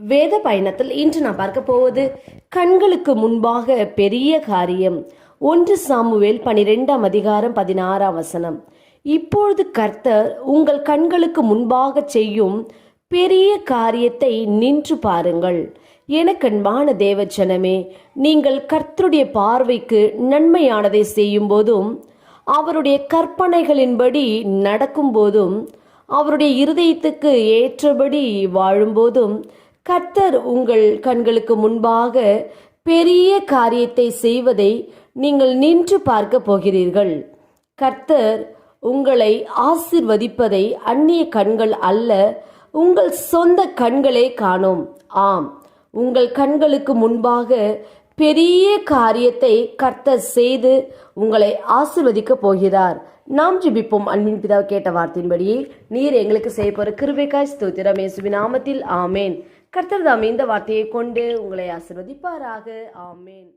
வேத பயணத்தில் இன்று நான் பார்க்க போவது கண்களுக்கு முன்பாக பெரிய காரியம். 1 சாமுவேல் 12ஆம் அதிகாரம் 16ஆம் வசனம். இப்பொழுது கர்த்தர் உங்கள் கண்களுக்கு முன்பாக செய்யும் பெரிய காரியத்தை நின்று பாருங்கள். எனக்கன்பான தேவச்சனமே, நீங்கள் கர்த்தருடைய பார்வைக்கு நன்மையானதை செய்யும் போதும், அவருடைய கற்பனைகளின்படி நடக்கும் போதும், அவருடைய இருதயத்துக்கு ஏற்றபடி வாழும்போதும், கர்த்தர் உங்கள் கண்களுக்கு முன்பாக பெரிய காரியத்தை செய்வதை நீங்கள் நின்று பார்க்க போகிறீர்கள். கர்த்தர் உங்களை ஆசிர்வதிப்பதை அந்நிய கண்கள் அல்ல, உங்கள் சொந்த கண்களே காணும். ஆம், உங்கள் கண்களுக்கு முன்பாக பெரிய காரியத்தை கர்த்தர் செய்து உங்களை ஆசிர்வதிக்க போகிறார். நாம் ஜெபிப்போம். அன்பின் பிதா, கேட்ட வார்த்தையின்படியே நீர் எங்களுக்கு செய்ய போற கிருபைக்காய் ஸ்தோத்திரம். இயேசுவின் நாமத்தில் ஆமேன். கர்த்தர் தாமே இந்த வார்த்தையை கொண்டு உங்களை ஆசிர்வதிப்பாராக. ஆமேன்.